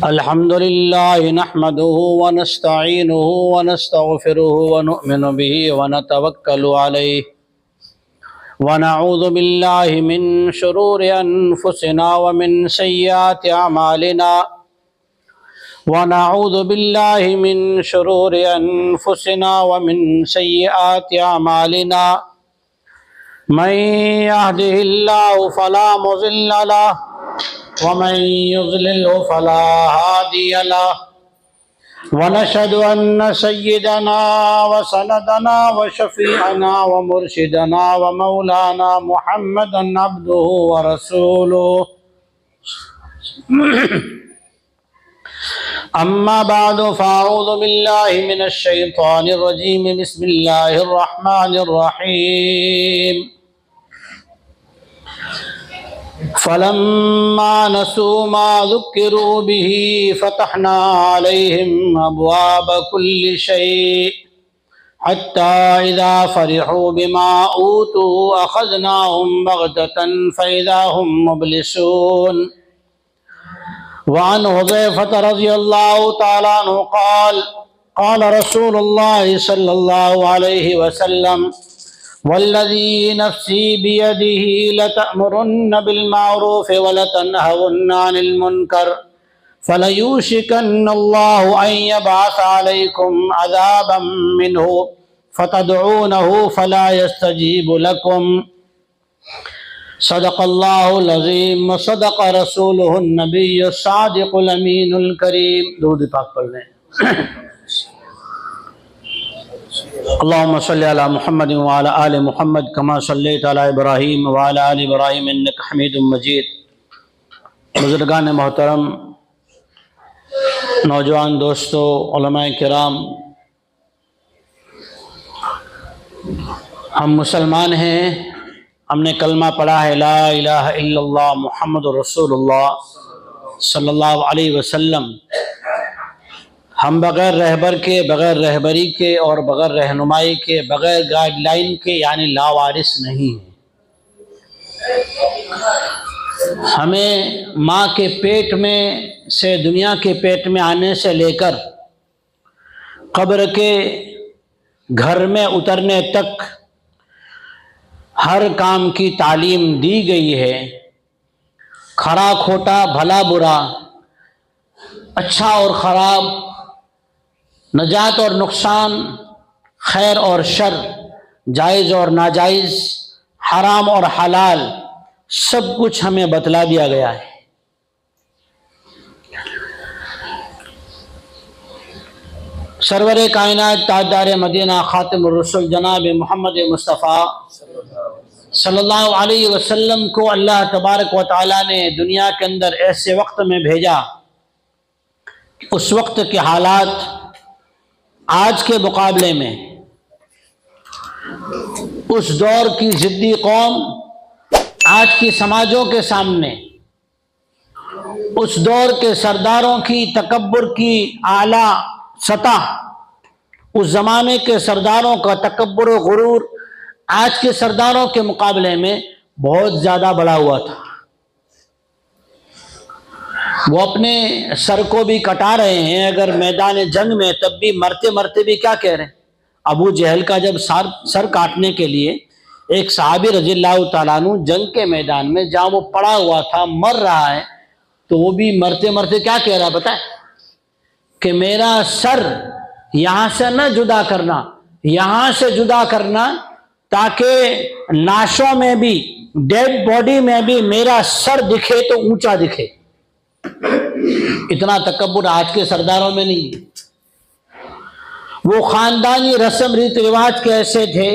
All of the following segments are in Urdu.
الحمد لله نحمده ونستعينه ونستغفره ونؤمن به ونتوكل عليه ونعوذ بالله من شرور أنفسنا ومن سيئات أعمالنا ونعوذ بالله من شرور أنفسنا ومن سيئات أعمالنا من يهده الله فلا مضل له ومن يضلله فلا هادي له ونشهد أن سيدنا وسندنا وشفيعنا ومرشدنا ومولانا محمدا عبده ورسوله أما بعد فأعوذ بالله من الشيطان الرجيم بسم الله الرحمن الرحيم فلما نسوا ما ذكروا به فتحنا عليهم أبواب كل شيء حتى إذا فرحوا بما أوتوا أخذناهم بغتة فإذا هم مبلسون وعن حذيفة رضي الله تعالى عنه قال قال رسول الله صلى الله عليه وسلم والذي نفسي بيده لتأمرن بالمعروف ولتنهون عن المنكر فليوشكن الله أن يبعث عليكم عذابا منه فتدعونه فلا يستجيب لكم صدق الله العظيم وصدق رسوله النبي الصادق الأمين الكريم درود پاک پڑھ لیں اللهم صل على محمد وعلى آل محمد كما صليت على إبراهيم وعلى آل إبراهيم إنك حميد مجيد بزرگان محترم، نوجوان دوستو، علماء کرام، ہم مسلمان ہیں، ہم نے کلمہ پڑھا ہے لا الہ الا اللہ محمد رسول اللہ صلی اللہ علیہ وسلم۔ ہم بغیر رہبر کے، بغیر رہبری کے اور بغیر رہنمائی کے، بغیر گائیڈ لائن کے یعنی لاوارث نہیں ہیں۔ ہمیں ماں کے پیٹ میں سے، دنیا کے پیٹ میں آنے سے لے کر قبر کے گھر میں اترنے تک ہر کام کی تعلیم دی گئی ہے۔ کھرا کھوٹا، بھلا برا، اچھا اور خراب، نجات اور نقصان، خیر اور شر، جائز اور ناجائز، حرام اور حلال، سب کچھ ہمیں بتلا دیا گیا ہے۔ سرور کائنات، تاجدار مدینہ، خاتم الرسل جناب محمد مصطفیٰ صلی اللہ علیہ وسلم کو اللہ تبارک و تعالیٰ نے دنیا کے اندر ایسے وقت میں بھیجا کہ اس وقت کے حالات آج کے مقابلے میں، اس دور کی ضدی قوم آج کی سماجوں کے سامنے، اس دور کے سرداروں کی تکبر کی اعلیٰ سطح، اس زمانے کے سرداروں کا تکبر و غرور آج کے سرداروں کے مقابلے میں بہت زیادہ بڑا ہوا تھا۔ وہ اپنے سر کو بھی کٹا رہے ہیں اگر میدان جنگ میں، تب بھی مرتے مرتے بھی کیا کہہ رہے ہیں؟ ابو جہل کا جب سر کاٹنے کے لیے ایک صحابی رضی اللہ تعالیٰ عنہ جنگ کے میدان میں جہاں وہ پڑا ہوا تھا، مر رہا ہے، تو وہ بھی مرتے مرتے کیا کہہ رہا ہے بتائیں؟ کہ میرا سر یہاں سے نہ جدا کرنا، یہاں سے جدا کرنا تاکہ ناشوں میں بھی، ڈیڈ باڈی میں بھی میرا سر دکھے تو اونچا دکھے۔ اتنا تکبر آج کے سرداروں میں نہیں ہے۔ وہ خاندانی رسم ریت رواج کیسے تھے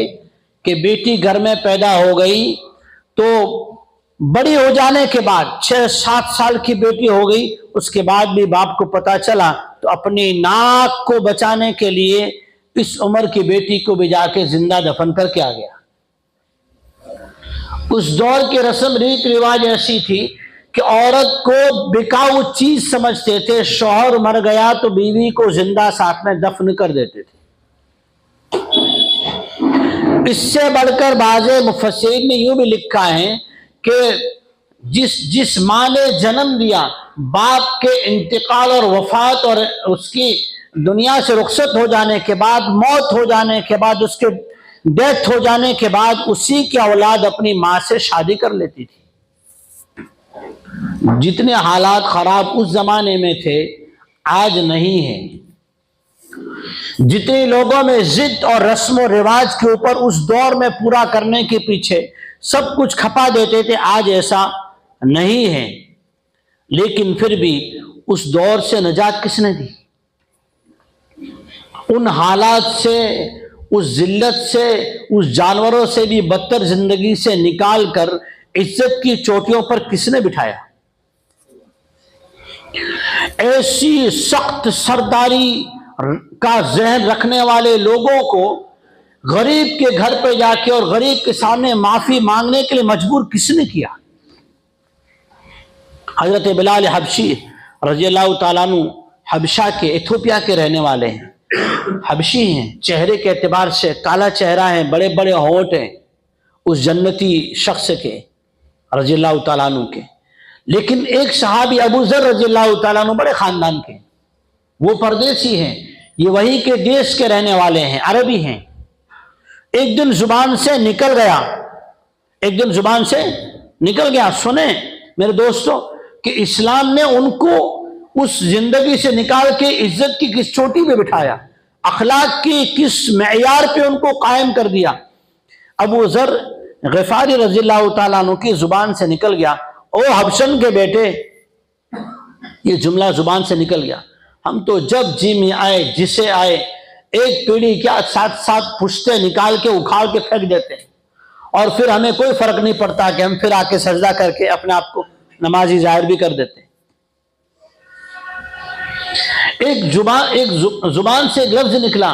کہ بیٹی گھر میں پیدا ہو گئی تو بڑی ہو جانے کے بعد، 6-7 سال کی بیٹی ہو گئی، اس کے بعد بھی باپ کو پتا چلا تو اپنی ناک کو بچانے کے لیے اس عمر کی بیٹی کو بھی جا کے زندہ دفن کر کے آ گیا۔ اس دور کی رسم ریت رواج ایسی تھی کہ عورت کو بکاؤ چیز سمجھتے تھے، شوہر مر گیا تو بیوی کو زندہ ساتھ میں دفن کر دیتے تھے۔ اس سے بڑھ کر بعض مفسرین نے یوں بھی لکھا ہے کہ جس ماں نے جنم دیا، باپ کے انتقال اور وفات اور اس کی دنیا سے رخصت ہو جانے کے بعد، موت ہو جانے کے بعد، اس کے ڈیتھ ہو جانے کے بعد، اسی کی اولاد اپنی ماں سے شادی کر لیتی تھی۔ جتنے حالات خراب اس زمانے میں تھے آج نہیں ہیں۔ جتنے لوگوں میں ضد اور رسم و رواج کے اوپر اس دور میں پورا کرنے کے پیچھے سب کچھ کھپا دیتے تھے، آج ایسا نہیں ہے۔ لیکن پھر بھی اس دور سے نجات کس نے دی؟ ان حالات سے، اس ذلت سے، اس جانوروں سے بھی بدتر زندگی سے نکال کر عزت کی چوٹیوں پر کس نے بٹھایا؟ ایسی سخت سرداری کا ذہن رکھنے والے لوگوں کو غریب کے گھر پہ جا کے اور غریب کے سامنے معافی مانگنے کے لیے مجبور کس نے کیا؟ حضرت بلال حبشی رضی اللہ تعالیٰ عنہ حبشہ کے، ایتھوپیا کے رہنے والے ہیں، حبشی ہیں، چہرے کے اعتبار سے کالا چہرہ ہے، بڑے بڑے ہونٹ ہیں اس جنتی شخص کے رضی اللہ تعالیٰ عنہ کے۔ لیکن ایک صحابی ابو ذر رضی اللہ تعالیٰ عنہ بڑے خاندان کے، وہ پردیسی ہیں، یہ وہی کے دیش کے رہنے والے ہیں، عربی ہیں۔ ایک دن زبان سے نکل گیا، سنیں میرے دوستو کہ اسلام نے ان کو اس زندگی سے نکال کے عزت کی کس چوٹی پہ بٹھایا، اخلاق کی کس معیار پہ ان کو قائم کر دیا۔ ابو ذر غفاری رضی اللہ تعالیٰ عنہ کی زبان سے نکل گیا، او حبشن کے بیٹے، یہ جملہ زبان سے نکل گیا، ہم تو جب جی میں آئے جسے آئے ایک پیڑھی کیا 7 پشتے نکال کے اکھاڑ کے پھینک دیتے ہیں، اور پھر ہمیں کوئی فرق نہیں پڑتا کہ ہم پھر آ کے سجدہ کر کے اپنے آپ کو نمازی ظاہر بھی کر دیتے ہیں۔ ایک زبان سے ایک لفظ نکلا،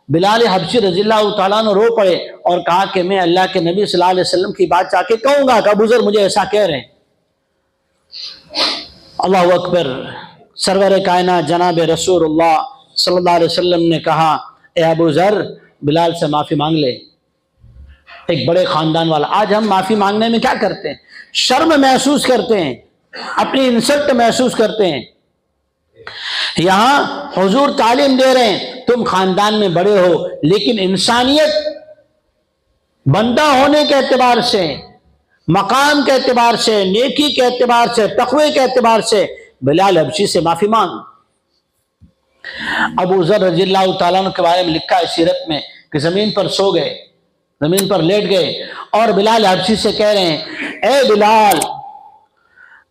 بلال حبشی رضی اللہ تعالیٰ عنہ رو پڑے اور کہا کہ میں اللہ کے نبی صلی اللہ علیہ وسلم کی بات جا کے کہوں گا کہ ابو ذر مجھے ایسا کہہ رہے ہیں۔ اللہ اکبر۔ سرور کائنات جناب رسول اللہ صلی اللہ علیہ وسلم نے کہا، اے ابو ذر بلال سے معافی مانگ لے۔ ایک بڑے خاندان والا، آج ہم معافی مانگنے میں کیا کرتے ہیں؟ شرم محسوس کرتے ہیں، اپنی انسلٹ محسوس کرتے ہیں۔ یہاں حضور تعلیم دے رہے ہیں، تم خاندان میں بڑے ہو لیکن انسانیت، بندہ ہونے کے اعتبار سے، مقام کے اعتبار سے، نیکی کے اعتبار سے، تقوی کے اعتبار سے بلال حبشی سے معافی مانگ۔ ابو ذر رضی اللہ تعالیٰ عنہ کے بارے میں لکھا ہے سیرت میں کہ زمین پر سو گئے، زمین پر لیٹ گئے اور بلال حبشی سے کہہ رہے ہیں، اے بلال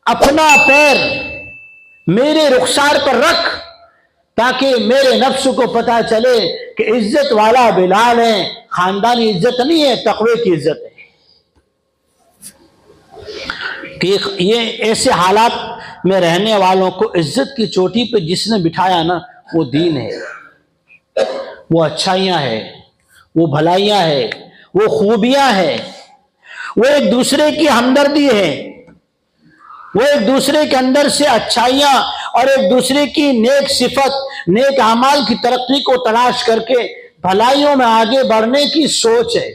اپنا پیر میرے رخسار پر رکھ تاکہ میرے نفس کو پتہ چلے کہ عزت والا بلال ہے، خاندانی عزت نہیں ہے، تقوی کی عزت ہے۔ کہ یہ ایسے حالات میں رہنے والوں کو عزت کی چوٹی پہ جس نے بٹھایا نا، وہ دین ہے، وہ اچھائیاں ہیں، وہ بھلائیاں ہیں، وہ خوبیاں ہیں، وہ ایک دوسرے کی ہمدردی ہے، وہ ایک دوسرے کے اندر سے اچھائیاں اور ایک دوسرے کی نیک صفت، نیک اعمال کی ترقی کو تلاش کر کے بھلائیوں میں آگے بڑھنے کی سوچ ہے۔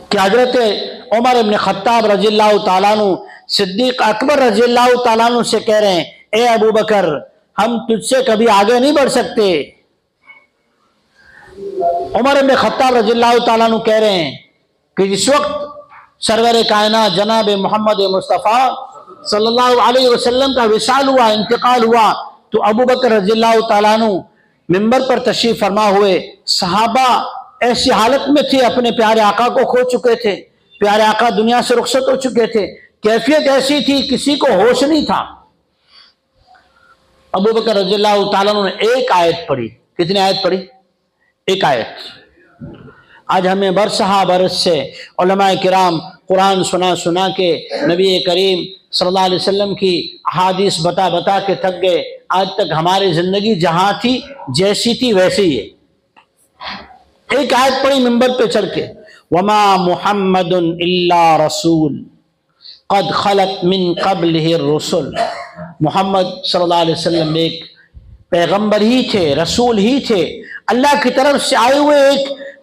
کہ حضرت عمر بن خطاب رضی اللہ تعالیٰ عنہ صدیق اکبر رضی اللہ تعالیٰ عنہ سے کہہ رہے ہیں، اے ابو بکر ہم تجھ سے کبھی آگے نہیں بڑھ سکتے۔ عمر بن خطاب رضی اللہ تعالیٰ عنہ کہہ رہے ہیں کہ جس وقت سرور کائنات جناب محمد مصطفیٰ صلی اللہ علیہ وسلم کا وصال ہوا، انتقال ہوا، تو ابو بکر رضی اللہ تعالیٰ عنہ منبر پر تشریف فرما ہوئے، صحابہ ایسی حالت میں تھے، اپنے پیارے آقا کو کھو چکے تھے، پیارے آقا دنیا سے رخصت ہو چکے تھے، کیفیت ایسی تھی کسی کو ہوش نہیں تھا۔ ابو بکر رضی اللہ تعالیٰ عنہ نے ایک آیت پڑھی۔ کتنی آیت پڑھی؟ ایک آیت۔ آج ہمیں برسہ برس سے علماء کرام قرآن سنا کے نبی کریم صلی اللہ علیہ وسلم کی احادیث بتا بتا کے تھک گئے۔ آج تک ہماری زندگی جہاں تھی جیسی تھی ویسی ہی ہے۔ ایک آیت پڑھی منبر پہ چڑھ کے، وَمَا مُحَمَّدٌ إِلَّا رَسُولٌ قَدْ خَلَتْ مِن قَبْلِهِ الرُّسُلُ۔ محمد صلی اللہ علیہ وسلم ایک پیغمبر ہی تھے، رسول ہی تھے، اللہ کی طرف سے آئے ہوئے ایک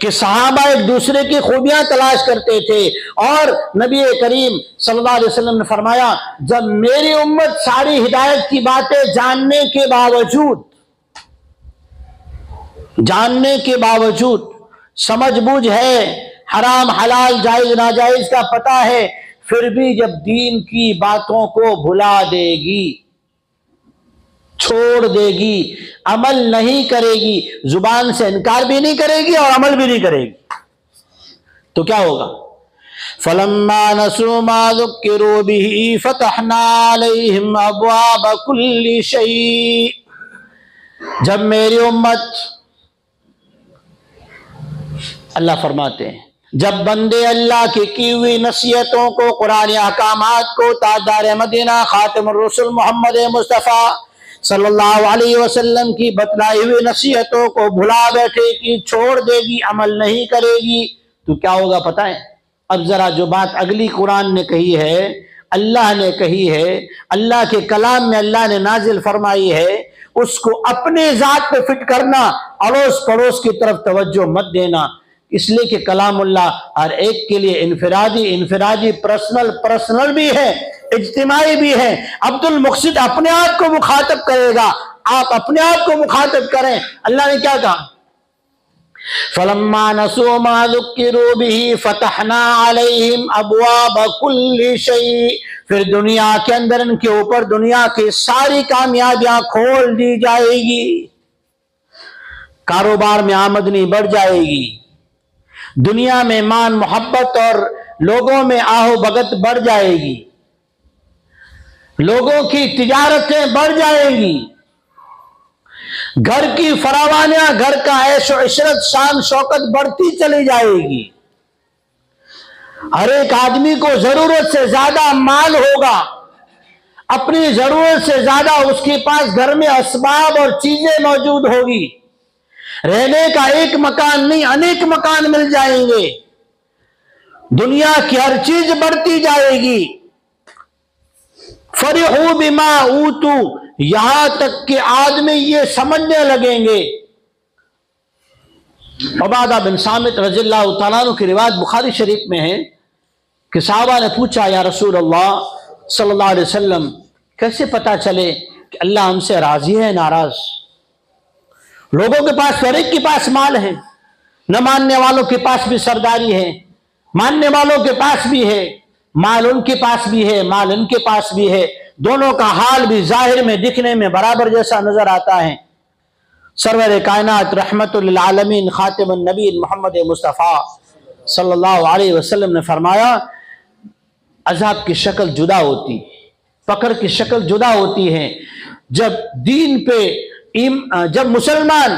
کہ صحابہ ایک دوسرے کی خوبیاں تلاش کرتے تھے، اور نبی کریم صلی اللہ علیہ وسلم نے فرمایا جب میری امت ساری ہدایت کی باتیں جاننے کے باوجود سمجھ بوجھ ہے، حرام حلال جائز ناجائز کا پتہ ہے، پھر بھی جب دین کی باتوں کو بھلا دے گی، چھوڑ دے گی، عمل نہیں کرے گی، زبان سے انکار بھی نہیں کرے گی اور عمل بھی نہیں کرے گی، تو کیا ہوگا؟ فَلَمَّا نَسُوا مَا ذُكِّرُوا بِهِ فَتَحْنَا عَلَيْهِمْ أَبْوَابَ كُلِّ شَيْءٍ، جب میری امت، اللہ فرماتے ہیں جب بندے اللہ کی ہوئی نصیحتوں کو، قرآن احکامات کو، تاجدار مدینہ خاتم الرسل محمد مصطفیٰ صلی اللہ علیہ وسلم کی بتلائی ہوئی نصیحتوں کو بھلا بیٹھے گی، چھوڑ دے گی، عمل نہیں کرے گی، تو کیا ہوگا پتہ ہے؟ اب ذرا جو بات اگلی قرآن نے کہی ہے، اللہ نے کہی ہے، اللہ کے کلام میں اللہ نے نازل فرمائی ہے، اس کو اپنے ذات پہ فٹ کرنا، اڑوس پڑوس کی طرف توجہ مت دینا، اس لیے کہ کلام اللہ ہر ایک کے لیے انفرادی پرسنل بھی ہے، اجتماعی بھی ہے۔ عبد المقصد اپنے آپ کو مخاطب کرے گا، آپ اپنے آپ کو مخاطب کریں۔ اللہ نے کیا کہا؟ فَلَمَّا نَسُوا مَا ذُكِّرُوا بِهِ فَتَحْنَا عَلَيْهِمْ أَبْوَابَ كُلِّ شَيْءٍ، پھر دنیا کے اندر ان کے اوپر دنیا کی ساری کامیابیاں کھول دی جائے گی، کاروبار میں آمدنی بڑھ جائے گی، دنیا میں مان محبت اور لوگوں میں آہو بھگت بڑھ جائے گی، لوگوں کی تجارتیں بڑھ جائیں گی، گھر کی فراوانیاں، گھر کا عیش و عشرت، شان شوکت بڑھتی چلی جائے گی، ہر ایک آدمی کو ضرورت سے زیادہ مال ہوگا، اپنی ضرورت سے زیادہ اس کے پاس گھر میں اسباب اور چیزیں موجود ہوگی، رہنے کا ایک مکان نہیں انیک مکان مل جائیں گے، دنیا کی ہر چیز بڑھتی جائے گی۔ فرحوا بما اوتوا، یہاں تک کہ آدمی یہ سمجھنے لگیں گے۔ عبادہ بن صامت رضی اللہ تعالیٰ عنہ کی روایت بخاری شریف میں ہے کہ صحابہ نے پوچھا یا رسول اللہ صلی اللہ علیہ وسلم کیسے پتا چلے کہ اللہ ہم سے راضی ہے ناراض؟ لوگوں کے پاس ہر ایک کے پاس مال ہے، نہ ماننے والوں کے پاس بھی سرداری ہے، ماننے والوں کے پاس بھی ہے، مال ان کے پاس بھی ہے، مال ان کے پاس بھی ہے، دونوں کا حال بھی ظاہر میں دکھنے میں برابر جیسا نظر آتا ہے۔ سرور کائنات رحمت للعالمین خاتم النبی محمد مصطفیٰ صلی اللہ علیہ وسلم نے فرمایا عذاب کی شکل جدا ہوتی، پکڑ کی شکل جدا ہوتی ہے، جب دین پہ جب مسلمان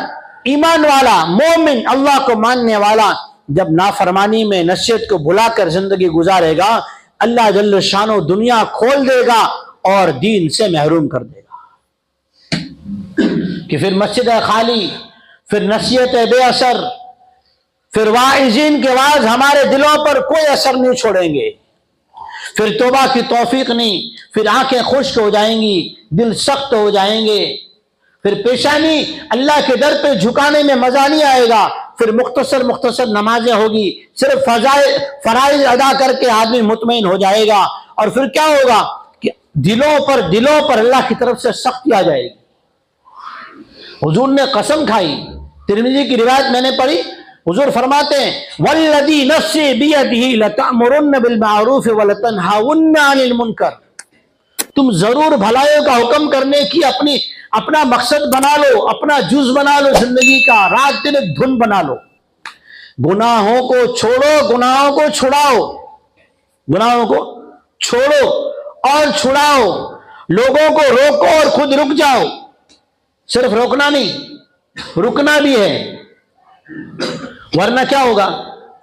ایمان والا مومن اللہ کو ماننے والا جب نافرمانی میں نصیحت کو بھلا کر زندگی گزارے گا، اللہ جل شانہ دنیا کھول دے گا اور دین سے محروم کر دے گا، کہ پھر مسجد خالی، پھر نصیحت بے اثر، پھر واعظین کے واعظ ہمارے دلوں پر کوئی اثر نہیں چھوڑیں گے، پھر توبہ کی توفیق نہیں، پھر آنکھیں خشک ہو جائیں گی، دل سخت ہو جائیں گے، پھر پیشانی اللہ کے در پہ جھکانے میں مزہ نہیں آئے گا، پھر مختصر نمازیں ہوگی، صرف فرائض ادا کر کے آدمی مطمئن ہو جائے گا، اور پھر کیا ہوگا کہ دلوں پر اللہ کی طرف سے سختی آ جائے گی۔ حضور نے قسم کھائی، ترمذی کی روایت میں نے پڑھی، حضور فرماتے ہیں والذی نفسی بیدہ لتأمرن بالمعروف ولتنہون عن المنکر، تم ضرور بھلائیوں کا حکم کرنے کی اپنا مقصد بنا لو، اپنا جز بنا لو، زندگی کا رات دن ایک دھن بنا لو، گناہوں کو چھوڑو، گناہوں کو چھڑاؤ، گناہوں کو چھوڑو اور چھڑاؤ، لوگوں کو روکو اور خود رک جاؤ، صرف روکنا نہیں رکنا بھی ہے، ورنہ کیا ہوگا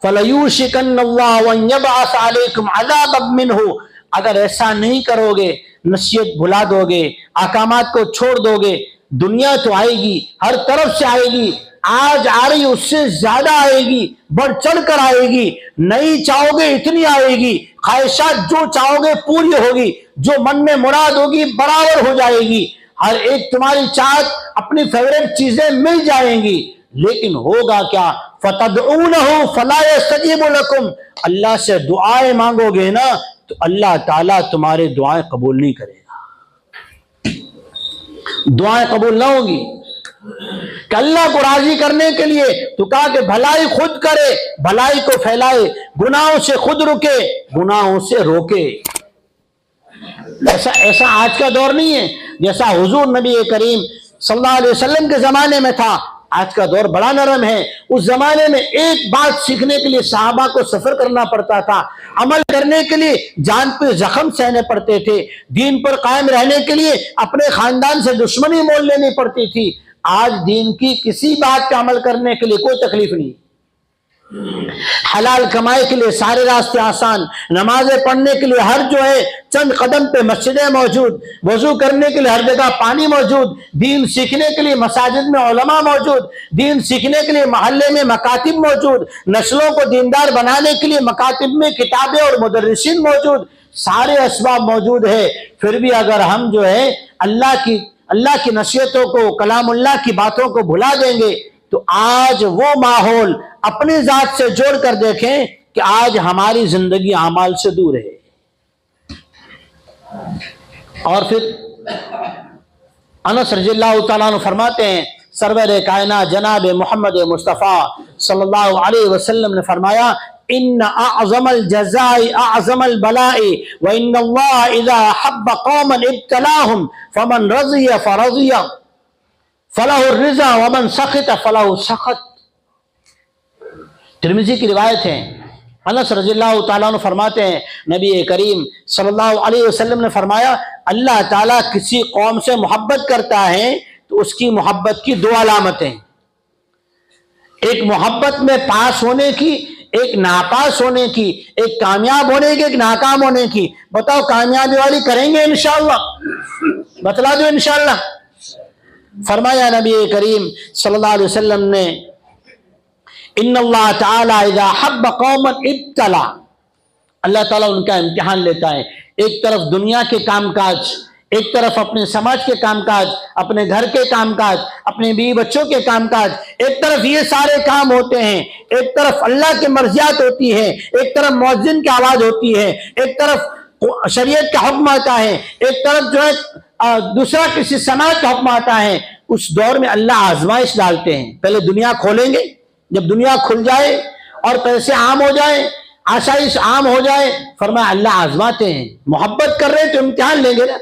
فَلَيُوشِكَنَّ اللَّهُ أَن يَبْعَثَ عَلَيْكُمْ عَذَابًا مِّنْهُ، اگر ایسا نہیں کرو گے، نصیحت بھلا دو گے، احکامات کو چھوڑ دو گے، دنیا تو آئے گی، ہر طرف سے آئے گی، آج آ رہی اس سے زیادہ آئے گی، بڑھ چڑھ کر آئے گی، نہیں چاہو گے اتنی آئے گی، خواہشات جو چاہو گے پوری ہوگی، جو من میں مراد ہوگی برابر ہو جائے گی، ہر ایک تمہاری چاہت اپنی فیوریٹ چیزیں مل جائیں گی، لیکن ہوگا کیا؟ فَتَدْعُونَهُ فَلَا يَسْتَجِيبُ لَكُمْ، اللہ سے دعائیں مانگو گے نا تو اللہ تعالیٰ تمہارے دعائیں قبول نہیں کرے گا، دعائیں قبول نہ ہوگی۔ کہ اللہ کو راضی کرنے کے لیے تو کہا کہ بھلائی خود کرے، بھلائی کو پھیلائے، گناہوں سے خود رکے، گناہوں سے روکے۔ ایسا آج کا دور نہیں ہے جیسا حضور نبی کریم صلی اللہ علیہ وسلم کے زمانے میں تھا۔ آج کا دور بڑا نرم ہے۔ اس زمانے میں ایک بات سیکھنے کے لیے صحابہ کو سفر کرنا پڑتا تھا، عمل کرنے کے لیے جان پہ زخم سہنے پڑتے تھے، دین پر قائم رہنے کے لیے اپنے خاندان سے دشمنی مول لینی پڑتی تھی۔ آج دین کی کسی بات پہ عمل کرنے کے لیے کوئی تکلیف نہیں، حلال کمائی کے لیے سارے راستے آسان، نمازیں پڑھنے کے لیے ہر چند قدم پہ مسجدیں موجود، وضو کرنے کے لیے ہر جگہ پانی موجود، دین سیکھنے کے لیے مساجد میں علماء موجود، دین سیکھنے کے لیے محلے میں مکاتب موجود، نسلوں کو دیندار بنانے کے لیے مکاتب میں کتابیں اور مدرسین موجود، سارے اسباب موجود ہے۔ پھر بھی اگر ہم اللہ کی نصیحتوں کو، کلام اللہ کی باتوں کو بھلا دیں گے تو آج وہ ماحول اپنی ذات سے جوڑ کر دیکھیں کہ آج ہماری زندگی اعمال سے دور ہے۔ اور پھر انس رضی اللہ تعالیٰ عنہ فرماتے ہیں، سرور کائنات جناب محمد مصطفیٰ صلی اللہ علیہ وسلم نے فرمایا، ان اعظم الجزاء اعظم البلاء وان اللہ اذا حب قوما ابتلاهم فمن رضی فرضی فلہ الرضا ومن سخط فلہ السخط۔ ترمذی کی روایت ہے، انس رضی اللہ تعالیٰ عنہ فرماتے ہیں، نبی کریم صلی اللہ علیہ وسلم نے فرمایا، اللہ تعالیٰ کسی قوم سے محبت کرتا ہے تو اس کی محبت کی دو علامتیں، ایک محبت میں پاس ہونے کی، ایک ناپاس ہونے کی، ایک کامیاب ہونے کی، ایک ناکام ہونے کی۔ بتاؤ کامیابی والی کریں گے انشاءاللہ؟ بتلا دو انشاءاللہ۔ فرمایا نبی کریم صلی اللہ علیہ وسلم نے، ان اللہ تعالی اذا حب قوما ابتلا، اللہ تعالیٰ ان کا امتحان لیتا ہے۔ ایک طرف دنیا کے کام کاج، ایک طرف اپنے سماج کے کام کاج، اپنے گھر کے کام کاج، اپنے بیوی بچوں کے کام کاج، ایک طرف یہ سارے کام ہوتے ہیں، ایک طرف اللہ کی مرضیات ہوتی ہیں، ایک طرف مؤذن کی آواز ہوتی ہے، ایک طرف شریعت کا حکم آتا ہے، ایک طرف دوسرا کسی سماج کا حکم آتا ہے۔ اس دور میں اللہ آزمائش ڈالتے ہیں۔ پہلے دنیا کھولیں گے، جب دنیا کھل جائے اور پیسے عام ہو جائے، آسائش عام ہو جائے، فرمایا اللہ آزماتے ہیں۔ محبت کر رہے ہیں تو امتحان لیں گے نا۔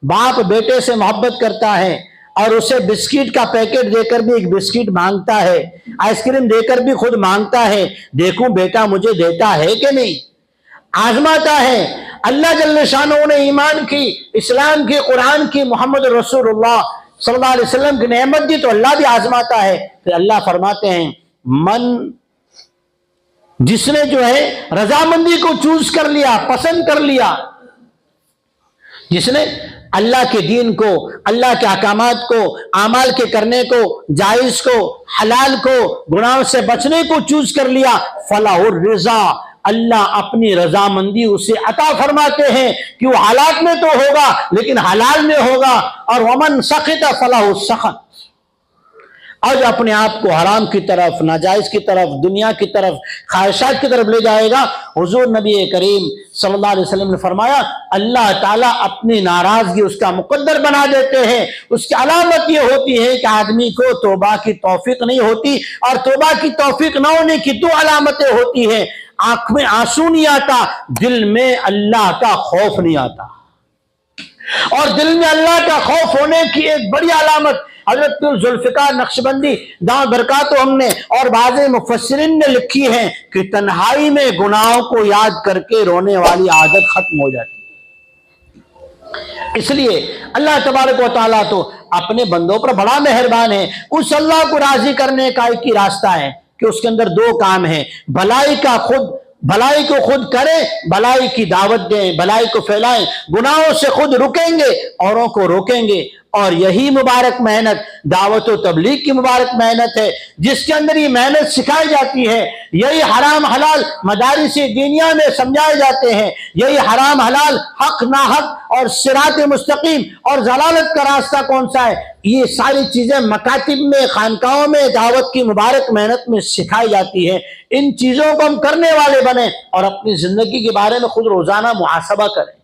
باپ بیٹے سے محبت کرتا ہے اور اسے بسکٹ کا پیکٹ دے کر بھی ایک بسکٹ مانگتا ہے، آئس کریم دے کر بھی خود مانگتا ہے، دیکھوں بیٹا مجھے دیتا ہے کہ نہیں، آزماتا ہے۔ اللہ جل شانہ نے ایمان کی، اسلام کی، قرآن کی، محمد رسول اللہ صلی اللہ علیہ وسلم کی نعمت دی تو اللہ بھی آزماتا ہے۔ پھر اللہ فرماتے ہیں، جس نے رضامندی کو چوز کر لیا، پسند کر لیا، جس نے اللہ کے دین کو، اللہ کے احکامات کو، اعمال کے کرنے کو، جائز کو، حلال کو، گناہوں سے بچنے کو چوز کر لیا، فلاح الرضا، اللہ اپنی رضامندی اسے عطا فرماتے ہیں کہ وہ حالات میں تو ہوگا لیکن حلال میں ہوگا۔ اور ومن سخط فلاح السخط، اور جو اپنے آپ کو حرام کی طرف، ناجائز کی طرف، دنیا کی طرف، خواہشات کی طرف لے جائے گا، حضور نبی کریم صلی اللہ علیہ وسلم نے فرمایا، اللہ تعالیٰ اپنی ناراضگی اس کا مقدر بنا دیتے ہیں۔ اس کی علامت یہ ہوتی ہے کہ آدمی کو توبہ کی توفیق نہیں ہوتی، اور توبہ کی توفیق نہ ہونے کی دو علامتیں ہوتی ہیں، آنکھ میں آنسو نہیں آتا، دل میں اللہ کا خوف نہیں آتا۔ اور دل میں اللہ کا خوف ہونے کی ایک بڑی علامت حضرت ذوالفقار نقشبندی دامت برکاتہ ہم نے اور بعض مفسرین نے لکھی ہے کہ تنہائی میں گناہوں کو یاد کر کے رونے والی عادت ختم ہو جاتی ہے۔ اس لیے اللہ تبارک و تعالیٰ تو اپنے بندوں پر بڑا مہربان ہے۔ اس اللہ کو راضی کرنے کا ایک ہی راستہ ہے کہ اس کے اندر دو کام ہیں، بھلائی کو خود کریں، بھلائی کی دعوت دیں، بھلائی کو پھیلائیں، گناہوں سے خود رکیں گے، اوروں کو روکیں گے، اور یہی مبارک محنت دعوت و تبلیغ کی مبارک محنت ہے، جس کے اندر یہ محنت سکھائی جاتی ہے۔ یہی حرام حلال مدارس دینیہ میں سمجھائے جاتے ہیں، یہی حرام حلال، حق ناحق اور صراط مستقیم اور ضلالت کا راستہ کون سا ہے، یہ ساری چیزیں مکاتب میں، خانقاہوں میں دعوت کی مبارک محنت میں سکھائی جاتی ہے۔ ان چیزوں کو ہم کرنے والے بنیں اور اپنی زندگی کے بارے میں خود روزانہ محاسبہ کریں۔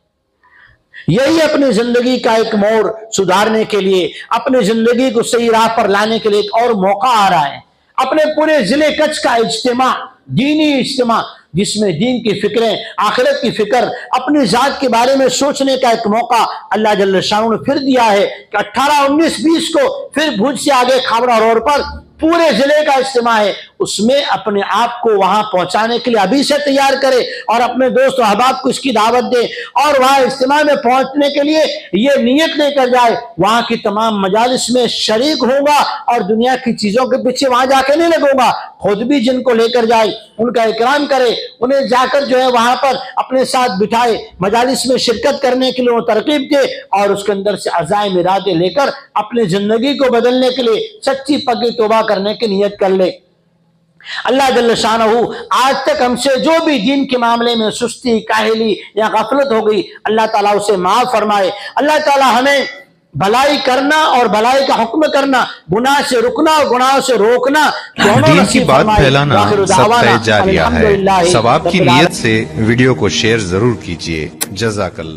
یہی اپنی زندگی کا ایک موڑ سدھارنے کے لیے، اپنی زندگی کو صحیح راہ پر لانے کے لیے ایک اور موقع آ رہا ہے۔ اپنے پورے ضلع کچھ کا اجتماع، دینی اجتماع، جس میں دین کی فکریں، آخرت کی فکر، اپنی ذات کے بارے میں سوچنے کا ایک موقع اللہ جل شانہ نے پھر دیا ہے کہ 18، 19، 20 کو پھر بھوج سے آگے کھابڑا روڈ پر پورے ضلع کا اجتماع ہے۔ اس میں اپنے آپ کو وہاں پہنچانے کے لیے ابھی سے تیار کرے اور اپنے دوست و احباب کو اس کی دعوت دے، اور وہاں اجتماع میں پہنچنے کے لیے یہ نیت لے کر جائے وہاں کی تمام مجالس میں شریک ہوں گا اور دنیا کی چیزوں کے پیچھے وہاں جا کے نہیں لگوں گا، خود بھی جن کو لے کر جائے ان کا اکرام کرے، انہیں جا کر جو ہے وہاں پر اپنے ساتھ بٹھائے، مجالس میں شرکت کرنے کے لیے وہ ترغیب دے، اور اس کے اندر سے عزائم ارادے لے کر اپنی زندگی کو بدلنے کے لیے سچی پکی توبہ کرنے کی نیت کر لے۔ اللہ جل شانہ آج تک ہم سے جو بھی دین کے معاملے میں سستی، کاہلی یا غفلت ہو گئی، اللہ تعالیٰ اسے معاف فرمائے۔ اللہ تعالیٰ ہمیں بھلائی کرنا اور بھلائی کا حکم کرنا، گناہ سے رکنا اور گناہوں سے روکنا دونوں دین کی نصیب بات فرمائے۔ پھیلانا وآخر صدقہ دعوانا جاریہ ہے، الحمدللہ ثواب کی رب العالمین۔ نیت سے ویڈیو کو شیئر ضرور کیجئے۔ جزاک اللہ۔